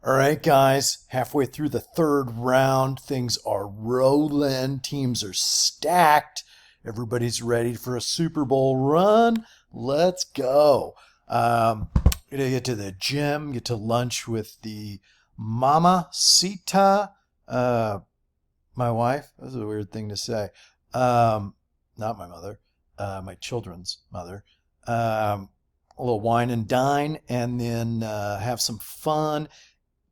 All right, guys, halfway through the third round, things are rolling. Teams are stacked. Everybody's ready for a Super Bowl run. Let's go. Gonna get to the gym, get to lunch with the Mama Sita, uh, my wife. That's a weird thing to say. Not my mother, my children's mother. A little wine and dine, and then have some fun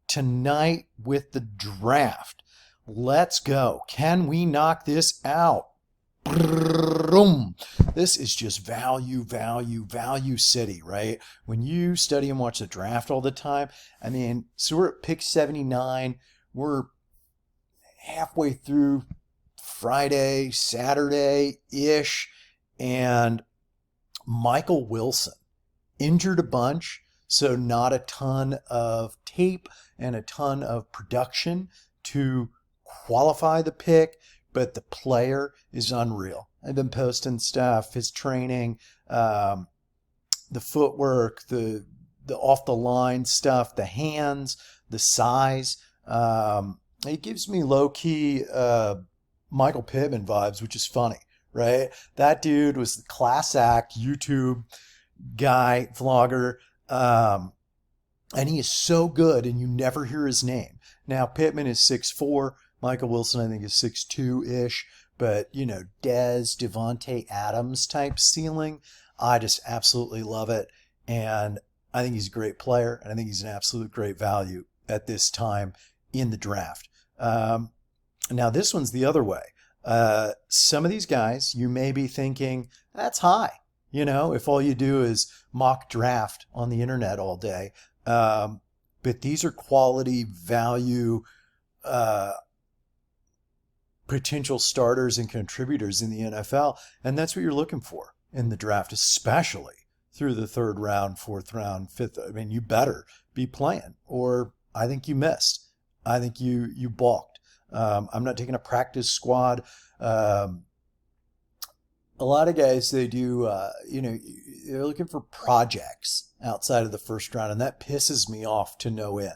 tonight with the draft. Let's go. Can we knock this out? Boom. This is just value city, right? When you study and watch the draft all the time, I mean, so we're at pick 79. We're halfway through Friday, Saturday ish, and Michael Wilson injured a bunch, so not a ton of tape and a ton of production to qualify the pick, but the player is unreal. I've been posting stuff, his training, the footwork, the off the line stuff, the hands, the size. It gives me low key Michael Pittman vibes, which is funny, right? That dude was the class act YouTube guy, vlogger. And he is so good, and you never hear his name. Now, Pittman is 6'4". Michael Wilson, I think, is 6'2"-ish. But, Dez, Devontae Adams type ceiling. I just absolutely love it. And I think he's a great player, and I think he's an absolute great value at this time in the draft. Now, this one's the other way. Some of these guys, you may be thinking, that's high. If all you do is mock draft on the internet all day. But these are quality value potential starters and contributors in the NFL. And that's what you're looking for in the draft, especially through the third round, fourth round, fifth. I mean, you better be playing, or I think you missed. I think you balked. I'm not taking a practice squad. A lot of guys, they do, they're looking for projects outside of the first round, and that pisses me off to no end.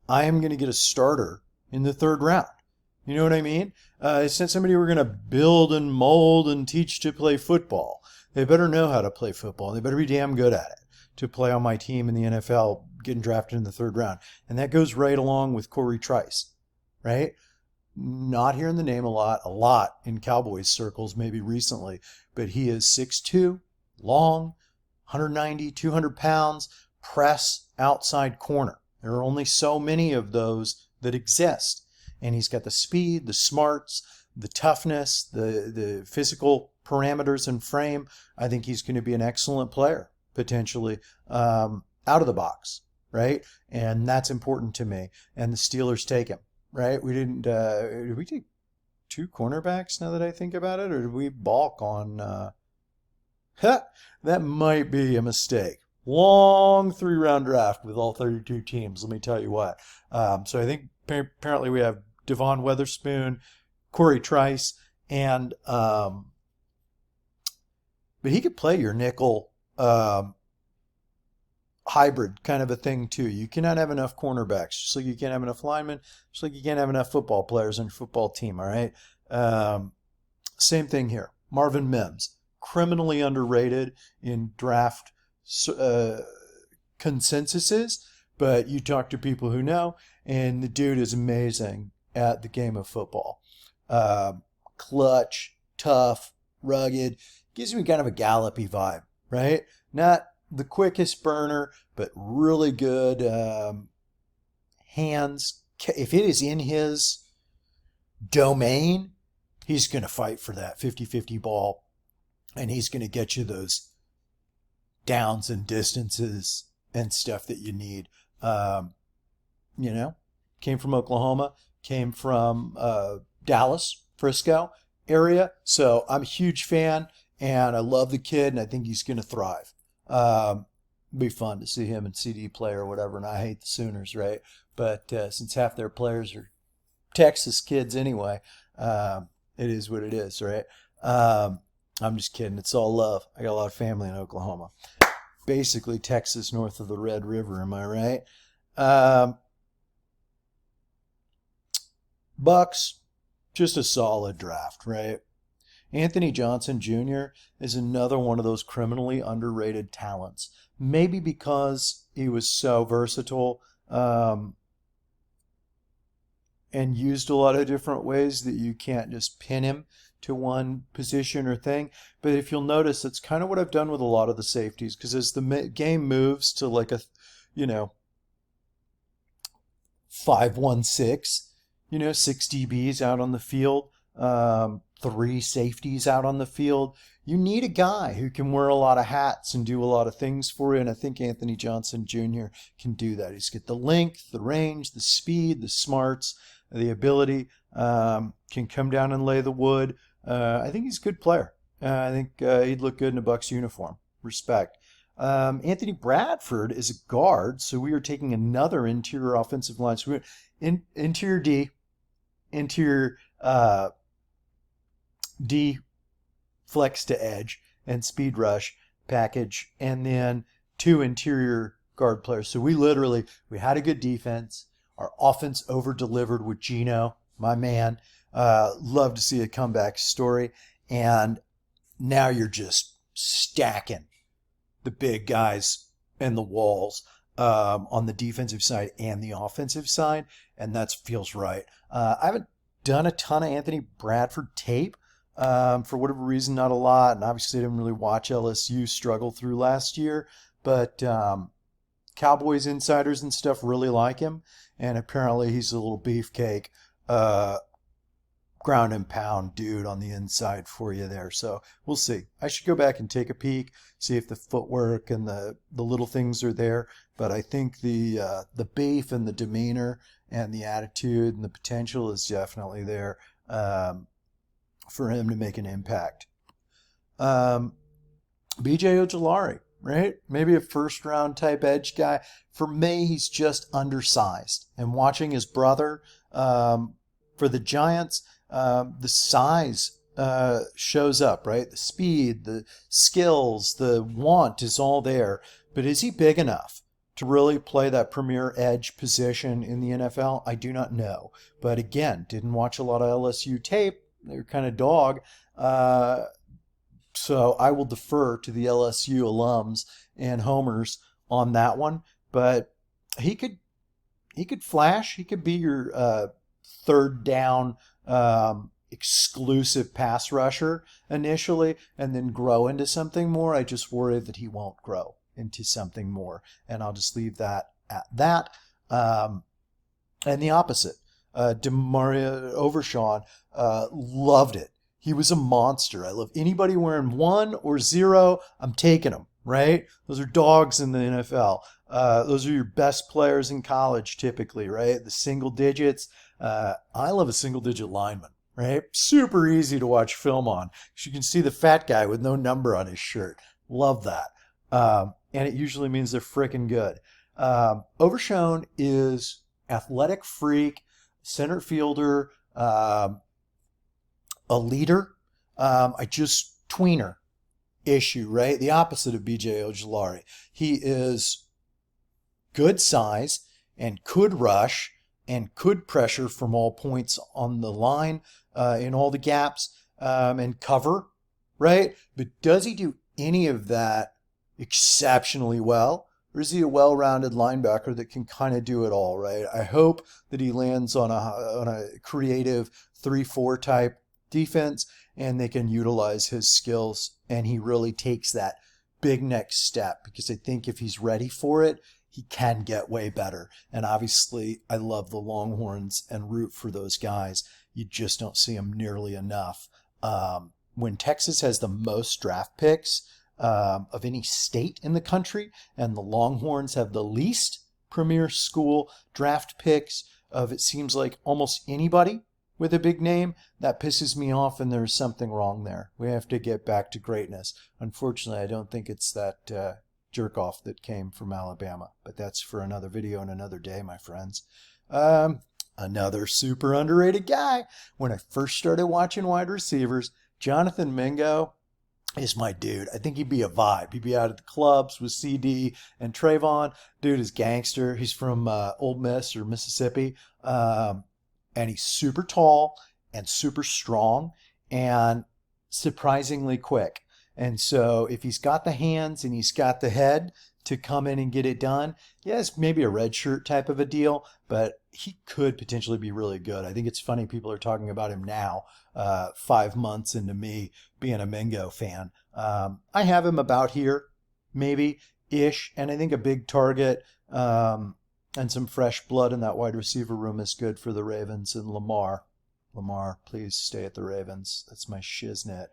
I am going to get a starter in the third round. You know what I mean? It's not somebody we're going to build and mold and teach to play football. They better know how to play football. They better be damn good at it to play on my team in the NFL, getting drafted in the third round. And that goes right along with Corey Trice, right? Not hearing the name a lot in Cowboys circles, maybe recently, but he is 6'2", long, 190, 200 pounds, press outside corner. There are only so many of those that exist. And he's got the speed, the smarts, the toughness, the physical parameters and frame. I think he's going to be an excellent player, potentially, out of the box, right? And that's important to me. And the Steelers take him. Right? We did we take two cornerbacks now that I think about it, or did we balk on, that might be a mistake. Long 3-round draft with all 32 teams, let me tell you what. So I think apparently we have Devon Witherspoon, Corey Trice, and, but he could play your nickel, hybrid kind of a thing too. You cannot have enough cornerbacks, just like you can't have enough linemen, just like you can't have enough football players on your football team. All right. Same thing here. Marvin Mims, criminally underrated in draft consensuses, but you talk to people who know, and the dude is amazing at the game of football. Clutch, tough, rugged, gives me kind of a Gallopy vibe, right? Not the quickest burner, but really good hands. If it is in his domain, he's going to fight for that 50-50 ball, and he's going to get you those downs and distances and stuff that you need. Came from Oklahoma, came from Dallas, Frisco area, so I'm a huge fan, and I love the kid, and I think he's going to thrive. Be fun to see him in CD play or whatever, and I hate the Sooners, right? But since half their players are Texas kids anyway, it is what it is, right? I'm just kidding. It's all love. I got a lot of family in Oklahoma. Basically Texas north of the Red River, am I right? Bucks, just a solid draft, right? Anthony Johnson Jr. is another one of those criminally underrated talents. Maybe because he was so versatile, and used a lot of different ways that you can't just pin him to one position or thing. But if you'll notice, that's kind of what I've done with a lot of the safeties, because as the game moves to like a, you know, 5-1-6, 6 DBs out on the field, 3 safeties out on the field. You need a guy who can wear a lot of hats and do a lot of things for you, and I think Anthony Johnson Jr. can do that. He's got the length, the range, the speed, the smarts, the ability, can come down and lay the wood. I think he's a good player. I think he'd look good in a Bucs uniform. Respect. Anthony Bradford is a guard, so we are taking another interior offensive line. So we're interior D, interior D, flex to edge, and speed rush package, and then 2 interior guard players. So we had a good defense. Our offense over-delivered with Geno, my man. Love to see a comeback story. And now you're just stacking the big guys and the walls on the defensive side and the offensive side, and that feels right. I haven't done a ton of Anthony Bradford tape. For whatever reason, not a lot. And obviously I didn't really watch LSU struggle through last year. But Cowboys insiders and stuff really like him. And apparently he's a little beefcake, ground and pound dude on the inside for you there. So we'll see. I should go back and take a peek, see if the footwork and the little things are there. But I think the beef and the demeanor and the attitude and the potential is definitely there for him to make an impact. BJ Ojulari, right? Maybe a first round type edge guy. For me, he's just undersized. And watching his brother for the Giants, the size shows up, right? The speed, the skills, the want is all there. But is he big enough to really play that premier edge position in the NFL? I do not know. But again, didn't watch a lot of LSU tape. They're kind of dog. So I will defer to the LSU alums and homers on that one. But he could flash. He could be your third down exclusive pass rusher initially and then grow into something more. I just worry that he won't grow into something more. And I'll just leave that at that. And the opposite. Demario Overshawn, loved it. He was a monster. I love anybody wearing 1 or 0. I'm taking them, right? Those are dogs in the NFL. Those are your best players in college typically, right? The single digits. I love a single digit lineman, right? Super easy to watch film on. You can see the fat guy with no number on his shirt. Love that. And it usually means they're freaking good. Overshawn is athletic freak, center fielder, a leader. Tweener issue, right? The opposite of BJ Ojulari. He is good size and could rush and could pressure from all points on the line, in all the gaps, and cover, right? But does he do any of that exceptionally well? Or is he a well-rounded linebacker that can kind of do it all, right? I hope that he lands on a creative 3-4 type defense and they can utilize his skills and he really takes that big next step, because I think if he's ready for it, he can get way better. And obviously, I love the Longhorns and root for those guys. You just don't see them nearly enough. When Texas has the most draft picks of any state in the country, and the Longhorns have the least premier school draft picks of, it seems like, almost anybody with a big name, that pisses me off, and there's something wrong there. We have to get back to greatness. Unfortunately, I don't think it's that jerk-off that came from Alabama, but that's for another video and another day, my friends. Another super underrated guy. When I first started watching wide receivers, Jonathan Mingo is my dude. I think he'd be a vibe. He'd be out at the clubs with CD and Trayvon. Dude is gangster. He's from Ole Miss or Mississippi. and he's super tall and super strong and surprisingly quick. And so if he's got the hands and he's got the head to come in and get it done, yes, maybe a red shirt type of a deal, but he could potentially be really good. I think it's funny people are talking about him now, 5 months into me being a Mingo fan. I have him about here, maybe ish, and I think a big target and some fresh blood in that wide receiver room is good for the Ravens. And Lamar, please stay at the Ravens. That's my shiznit.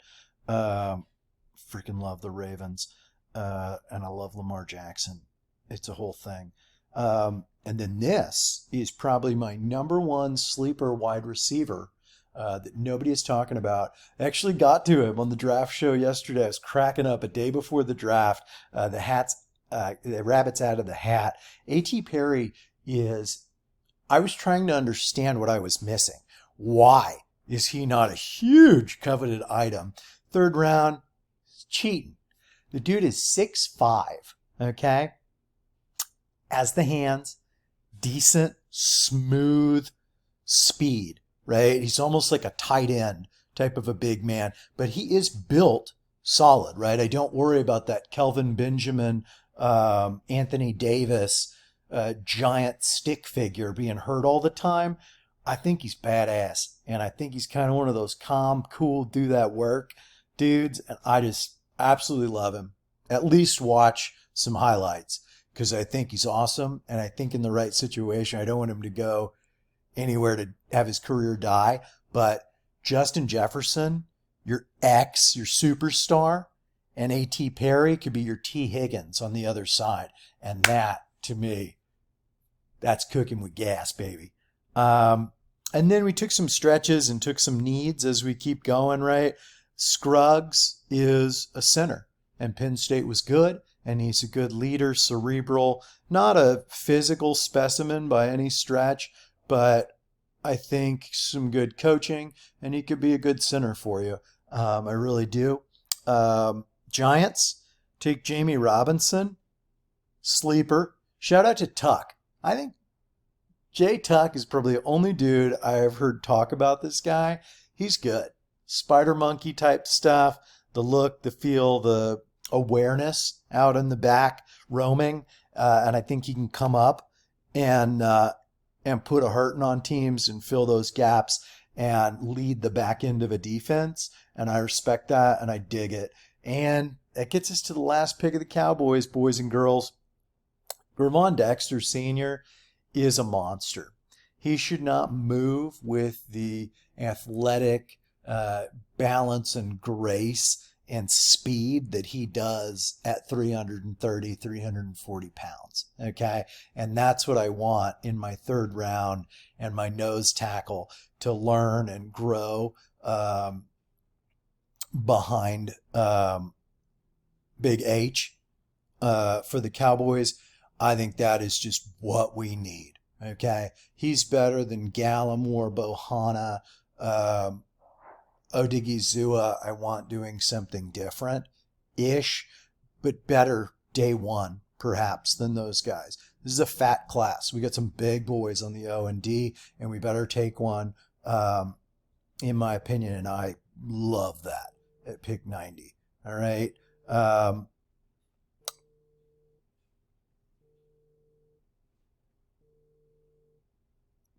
Freaking love the Ravens. And I love Lamar Jackson. It's a whole thing. And then this is probably my number one sleeper wide receiver that nobody is talking about. I actually got to him on the draft show yesterday. I was cracking up a day before the draft. The rabbit's out of the hat. A.T. Perry I was trying to understand what I was missing. Why is he not a huge coveted item? 3rd round, cheating. The dude is 6'5", okay? Has the hands, decent, smooth speed, right? He's almost like a tight end type of a big man, but he is built solid, right? I don't worry about that Kelvin Benjamin, Anthony Davis, giant stick figure being hurt all the time. I think he's badass, and I think he's kind of one of those calm, cool, do that work dudes, and I just absolutely love him. At least watch some highlights, because I think he's awesome, and I think in the right situation, I don't want him to go anywhere to have his career die, but Justin Jefferson, your superstar, and A.T. Perry could be your T. Higgins on the other side, and that, to me, that's cooking with gas, baby. And then we took some stretches and took some needs as we keep going, right? Scruggs is a center, and Penn State was good, and he's a good leader, cerebral, not a physical specimen by any stretch, but I think some good coaching, and he could be a good center for you. I really do. Giants, take Jamie Robinson, sleeper. Shout out to Tuck. I think Jay Tuck is probably the only dude I've heard talk about this guy. He's good. Spider monkey type stuff, the look, the feel, the awareness out in the back, roaming, and I think he can come up and put a hurting on teams and fill those gaps and lead the back end of a defense, and I respect that, and I dig it. And that gets us to the last pick of the Cowboys, boys and girls. Gervon Dexter Sr. is a monster. He should not move with the athletic balance and grace and speed that he does at 330, 340 pounds. Okay. And that's what I want in my 3rd round and my nose tackle to learn and grow behind Big H for the Cowboys. I think that is just what we need. Okay. He's better than Gallimore, Bohanna, Odigizua. I want doing something different-ish, but better day one, perhaps, than those guys. This is a fat class. We got some big boys on the O&D, and we better take one, in my opinion, and I love that at pick 90. All right.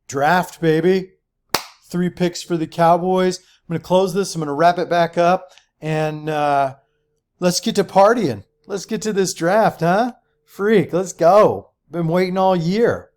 Draft, baby. 3 picks for the Cowboys. I'm going to close this. I'm going to wrap it back up. And let's get to partying. Let's get to this draft, huh? Freak, let's go. Been waiting all year.